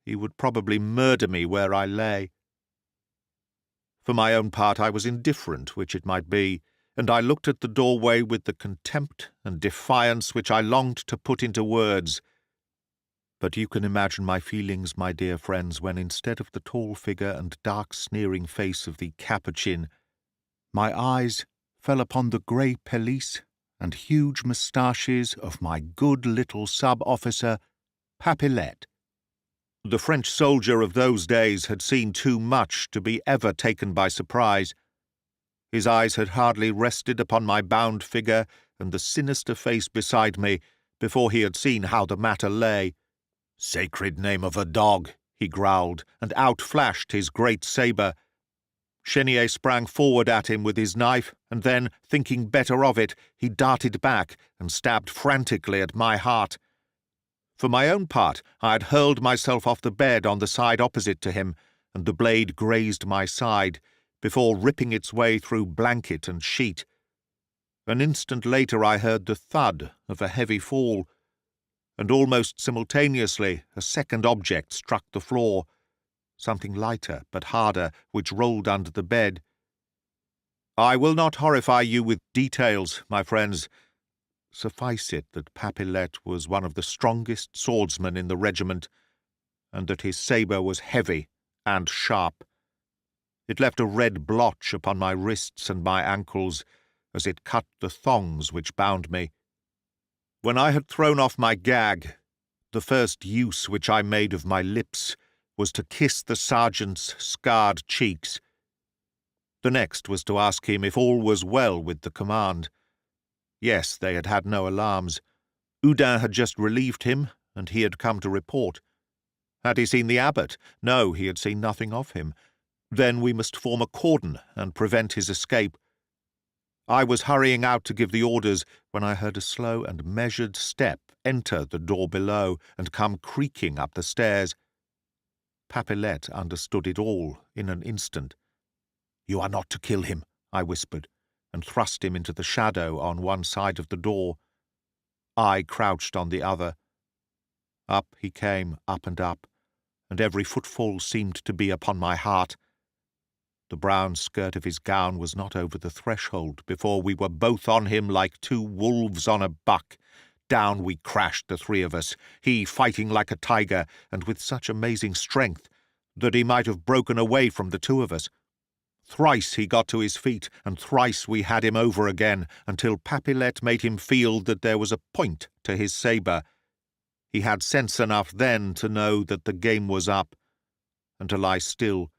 he would probably murder me where I lay. For my own part, I was indifferent which it might be, and I looked at the doorway with the contempt and defiance which I longed to put into words. But you can imagine my feelings, my dear friends, when instead of the tall figure and dark sneering face of the Capuchin, my eyes fell upon the grey pelisse and huge moustaches of my good little sub-officer, Papilette. The French soldier of those days had seen too much to be ever taken by surprise. His eyes had hardly rested upon my bound figure and the sinister face beside me before he had seen how the matter lay. "Sacred name of a dog," he growled, and out flashed his great sabre. Chenier sprang forward at him with his knife, and then, thinking better of it, he darted back and stabbed frantically at my heart. For my own part, I had hurled myself off the bed on the side opposite to him, and the blade grazed my side, before ripping its way through blanket and sheet. An instant later I heard the thud of a heavy fall, and almost simultaneously a second object struck the floor, something lighter but harder, which rolled under the bed. I will not horrify you with details, my friends. Suffice it that Papilette was one of the strongest swordsmen in the regiment, and that his sabre was heavy and sharp. It left a red blotch upon my wrists and my ankles, as it cut the thongs which bound me. When I had thrown off my gag, the first use which I made of my lips was to kiss the sergeant's scarred cheeks. The next was to ask him if all was well with the command. Yes, they had had no alarms. Oudin had just relieved him, and he had come to report. Had he seen the abbot? No, he had seen nothing of him. Then we must form a cordon and prevent his escape. I was hurrying out to give the orders when I heard a slow and measured step enter the door below and come creaking up the stairs. Papilette understood it all in an instant. "You are not to kill him," I whispered, and thrust him into the shadow on one side of the door. I crouched on the other. Up he came, up, and every footfall seemed to be upon my heart. The brown skirt of his gown was not over the threshold before we were both on him like two wolves on a buck. Down we crashed, the three of us, he fighting like a tiger, and with such amazing strength that he might have broken away from the two of us. Thrice he got to his feet, and thrice we had him over again, until Papilette made him feel that there was a point to his sabre. He had sense enough then to know that the game was up, and to lie still,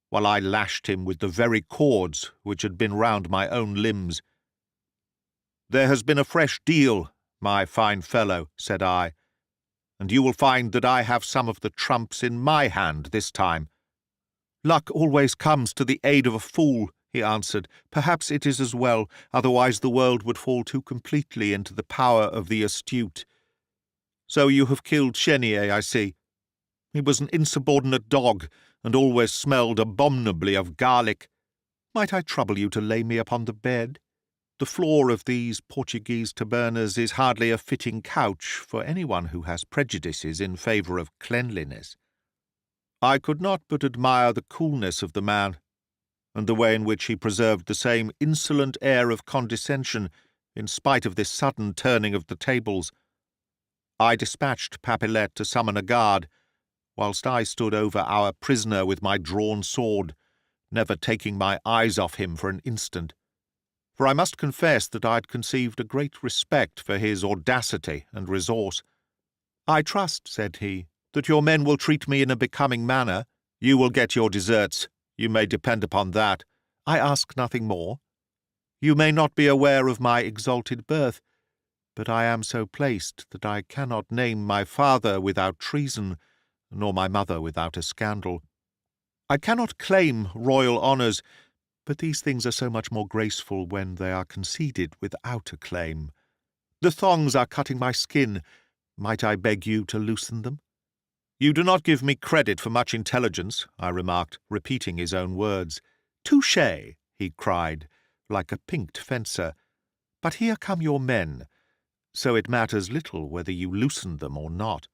while I lashed him with the very cords which had been round my own limbs. "There has been a fresh deal, my fine fellow," said I, "and you will find that I have some of the trumps in my hand this time." "Luck always comes to the aid of a fool," he answered. "Perhaps it is as well, otherwise the world would fall too completely into the power of the astute. So you have killed Chenier, I see. He was an insubordinate dog, and always smelled abominably of garlic. Might I trouble you to lay me upon the bed? The floor of these Portuguese tabernas is hardly a fitting couch for anyone who has prejudices in favour of cleanliness." I could not but admire the coolness of the man, and the way in which he preserved the same insolent air of condescension in spite of this sudden turning of the tables. I dispatched Papilette to summon a guard, whilst I stood over our prisoner with my drawn sword, never taking my eyes off him for an instant. For I must confess that I had conceived a great respect for his audacity and resource. "I trust," said he, "that your men will treat me in a becoming manner. You will get your deserts, you may depend upon that. I ask nothing more. You may not be aware of my exalted birth, but I am so placed that I cannot name my father without treason, nor my mother without a scandal. I cannot claim royal honours, but these things are so much more graceful when they are conceded without a claim. The thongs are cutting my skin. Might I beg you to loosen them?" "You do not give me credit for much intelligence," I remarked, repeating his own words. "Touché!" he cried, like a pinked fencer. "But here come your men, so it matters little whether you loosen them or not."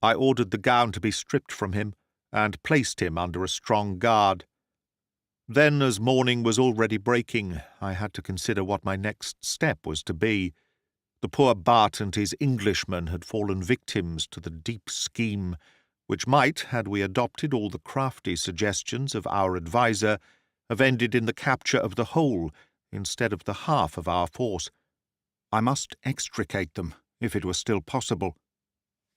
I ordered the gown to be stripped from him, and placed him under a strong guard. Then, as morning was already breaking, I had to consider what my next step was to be. The poor Bart and his Englishmen had fallen victims to the deep scheme which might, had we adopted all the crafty suggestions of our adviser, have ended in the capture of the whole instead of the half of our force. I must extricate them, if it were still possible.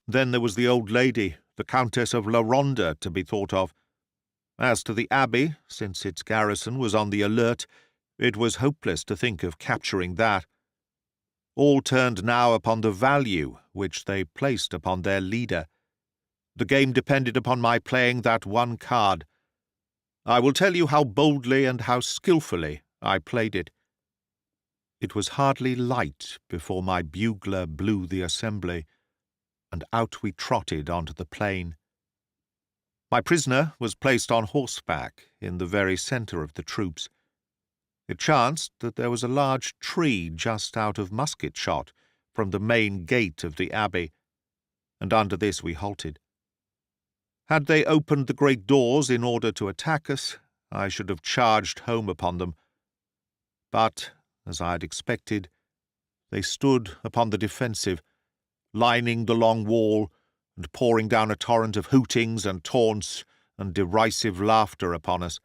Then there was the old lady, the Countess of La Ronda, to be thought of. As to the abbey, since its garrison was on the alert, it was hopeless to think of capturing that. All turned now upon the value which they placed upon their leader. The game depended upon my playing that one card. I will tell you how boldly and how skilfully I played it. It was hardly light before my bugler blew the assembly, and out we trotted onto the plain. My prisoner was placed on horseback in the very centre of the troops. It chanced that there was a large tree just out of musket shot from the main gate of the abbey, and under this we halted. Had they opened the great doors in order to attack us, I should have charged home upon them. But, as I had expected, they stood upon the defensive, lining the long wall and pouring down a torrent of hootings and taunts and derisive laughter upon us.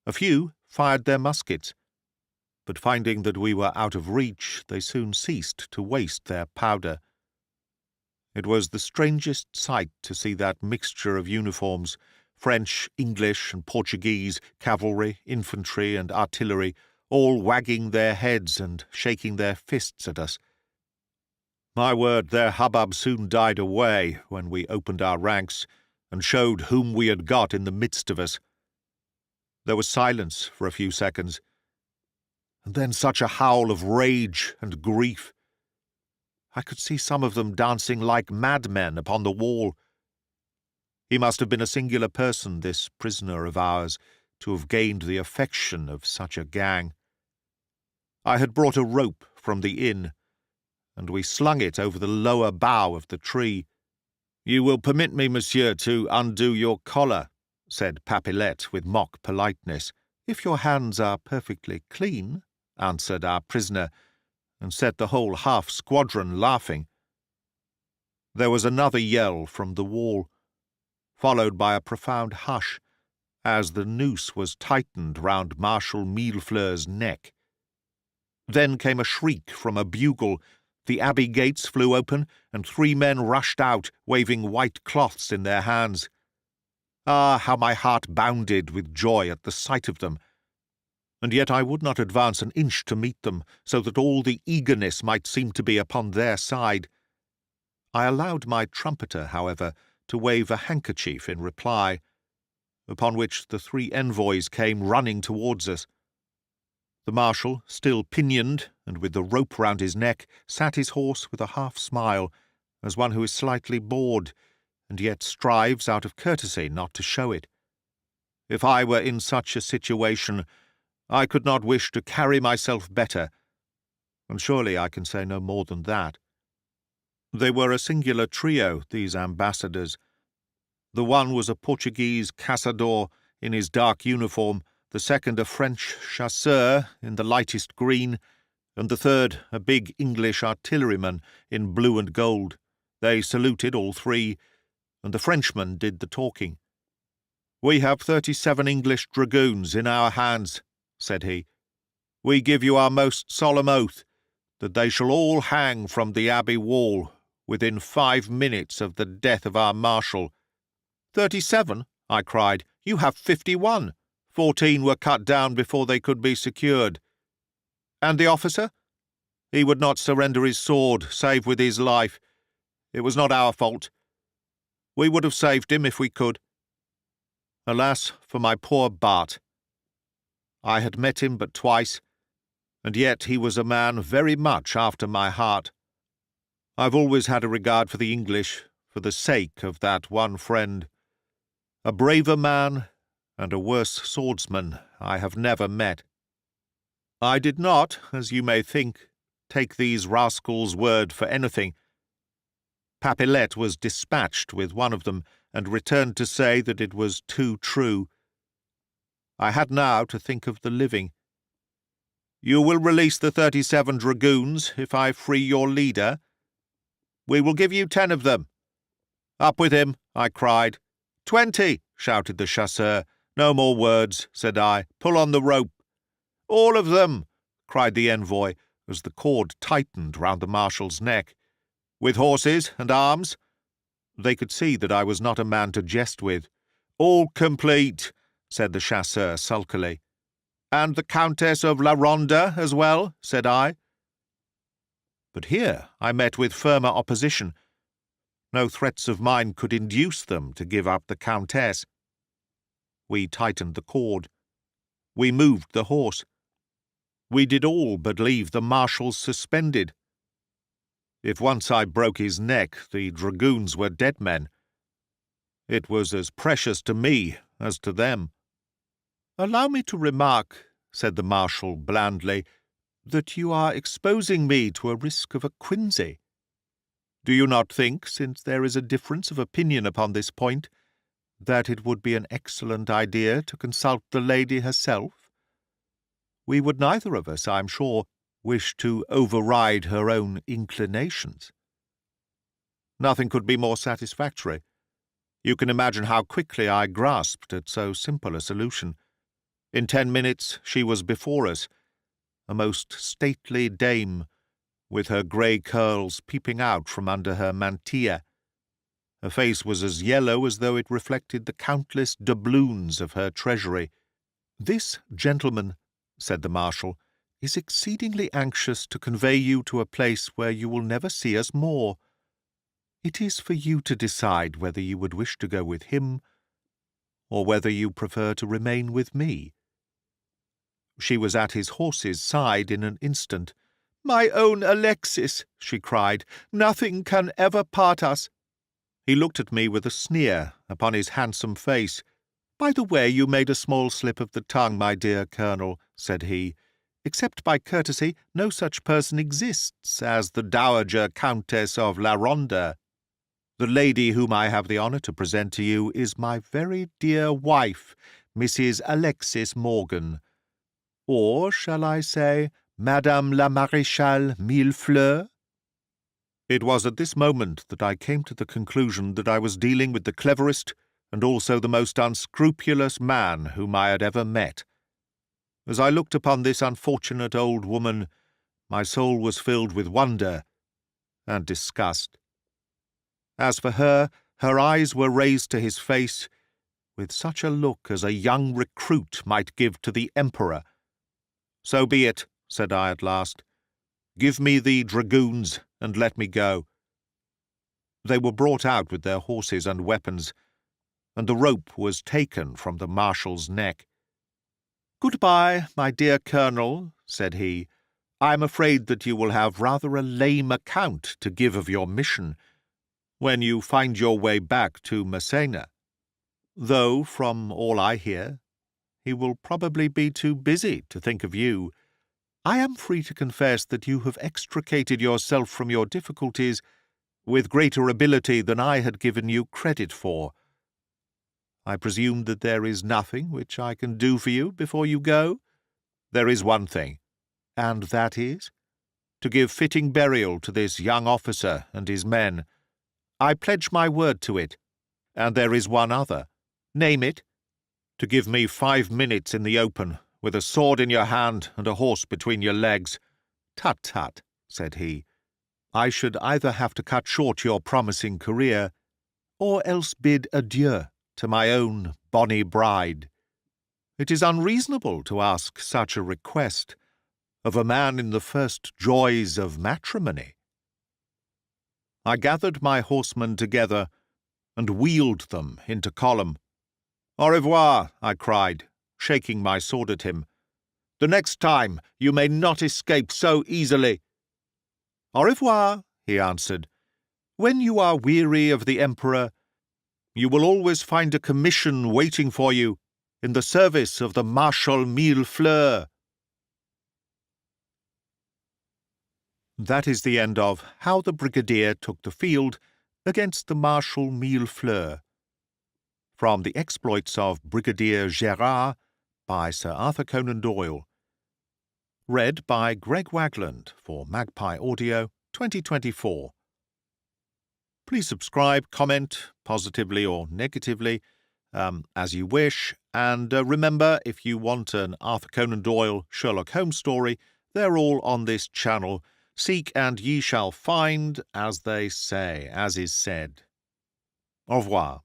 A few fired their muskets, but finding that we were out of reach, they soon ceased to waste their powder. It was the strangest sight to see that mixture of uniforms, French, English, and Portuguese, cavalry, infantry, and artillery, all wagging their heads and shaking their fists at us. My word, their hubbub soon died away when we opened our ranks and showed whom we had got in the midst of us. There was silence for a few seconds, and then such a howl of rage and grief. I could see some of them dancing like madmen upon the wall. He must have been a singular person, this prisoner of ours, to have gained the affection of such a gang. I had brought a rope from the inn, and we slung it over the lower bough of the tree. "You will permit me, monsieur, to undo your collar," said Papilette with mock politeness. "If your hands are perfectly clean," answered our prisoner, and set the whole half-squadron laughing. There was another yell from the wall, followed by a profound hush, as the noose was tightened round Marshal Millefleurs' neck. Then came a shriek from a bugle, the abbey gates flew open, and 3 men rushed out, waving white cloths in their hands. Ah, how my heart bounded with joy at the sight of them! And yet I would not advance an inch to meet them, so that all the eagerness might seem to be upon their side. I allowed my trumpeter, however, to wave a handkerchief in reply, upon which the 3 envoys came running towards us. The marshal, still pinioned, and with the rope round his neck, sat his horse with a half-smile, as one who is slightly bored, and yet strives out of courtesy not to show it. If I were in such a situation, I could not wish to carry myself better, and surely I can say no more than that. They were a singular trio, these ambassadors. The one was a Portuguese caçador in his dark uniform, the second a French chasseur in the lightest green, and the third a big English artilleryman in blue and gold. They saluted, all 3, and the Frenchman did the talking. "We have 37 English dragoons in our hands," said he. "We give you our most solemn oath that they shall all hang from the abbey wall within 5 minutes of the death of our marshal." 37, I cried. "You have 51. 14 were cut down before they could be secured." "And the officer?" "He would not surrender his sword, save with his life. It was not our fault. We would have saved him if we could. Alas for my poor Bart! I had met him but twice, and yet he was a man very much after my heart. I've always had a regard for the English, for the sake of that one friend. A braver man and a worse swordsman I have never met. I did not, as you may think, take these rascals' word for anything. Papilette was dispatched with one of them, and returned to say that it was too true. I had now to think of the living. You will release the 37 dragoons if I free your leader? We will give you 10 of them. Up with him, I cried. 20, shouted the chasseur. No more words, said I. Pull on the rope. All of them, cried the envoy, as the cord tightened round the marshal's neck. With horses and arms? They could see that I was not a man to jest with. All complete, said the chasseur sulkily. And the Countess of La Ronde as well, said I. But here I met with firmer opposition. No threats of mine could induce them to give up the Countess. We tightened the cord. We moved the horse. We did all but leave the marshal suspended. If once I broke his neck, the dragoons were dead men. It was as precious to me as to them. Allow me to remark, said the marshal blandly, that you are exposing me to a risk of a quinsy. Do you not think, since there is a difference of opinion upon this point, that it would be an excellent idea to consult the lady herself? We would neither of us, I am sure, wish to override her own inclinations. Nothing could be more satisfactory. You can imagine how quickly I grasped at so simple a solution. In 10 minutes she was before us, a most stately dame, with her grey curls peeping out from under her mantilla. Her face was as yellow as though it reflected the countless doubloons of her treasury. "This gentleman," said the marshal, "is exceedingly anxious to convey you to a place where you will never see us more. It is for you to decide whether you would wish to go with him, or whether you prefer to remain with me." She was at his horse's side in an instant. "My own Alexis," she cried, "nothing can ever part us." He looked at me with a sneer upon his handsome face. "By the way, you made a small slip of the tongue, my dear colonel," said he. "Except by courtesy, no such person exists as the Dowager Countess of La Ronde. The lady whom I have the honour to present to you is my very dear wife, Mrs. Alexis Morgan. Or shall I say, Madame la Marshal Millefleurs?" It was at this moment that I came to the conclusion that I was dealing with the cleverest and also the most unscrupulous man whom I had ever met. As I looked upon this unfortunate old woman, my soul was filled with wonder and disgust. As for her, her eyes were raised to his face with such a look as a young recruit might give to the emperor. "So be it," said I at last. "Give me the dragoons, and let me go." They were brought out with their horses and weapons, and the rope was taken from the marshal's neck. "Goodbye, my dear colonel," said he. "I am afraid that you will have rather a lame account to give of your mission when you find your way back to Messina, though, from all I hear, he will probably be too busy to think of you. I am free to confess that you have extricated yourself from your difficulties with greater ability than I had given you credit for. I presume that there is nothing which I can do for you before you go?" "There is one thing." "And that is?" "To give fitting burial to this young officer and his men." "I pledge my word to it." "And there is one other." "Name it." "To give me 5 minutes in the open, with a sword in your hand and a horse between your legs." "Tut, tut," said he. "I should either have to cut short your promising career, or else bid adieu to my own bonny bride. It is unreasonable to ask such a request of a man in the first joys of matrimony." I gathered my horsemen together and wheeled them into column. "Au revoir," I cried, shaking my sword at him. "The next time you may not escape so easily." "Au revoir," he answered. "When you are weary of the Emperor, you will always find a commission waiting for you in the service of the Marshal Millefleurs." That is the end of How the Brigadier Took the Field Against the Marshal Millefleurs, from The Exploits of Brigadier Gerard by Sir Arthur Conan Doyle. Read by Greg Wagland for Magpie Audio 2024. Please subscribe, comment, positively or negatively, as you wish. And remember, if you want an Arthur Conan Doyle Sherlock Holmes story, they're all on this channel. Seek and ye shall find, as they say, as is said. Au revoir.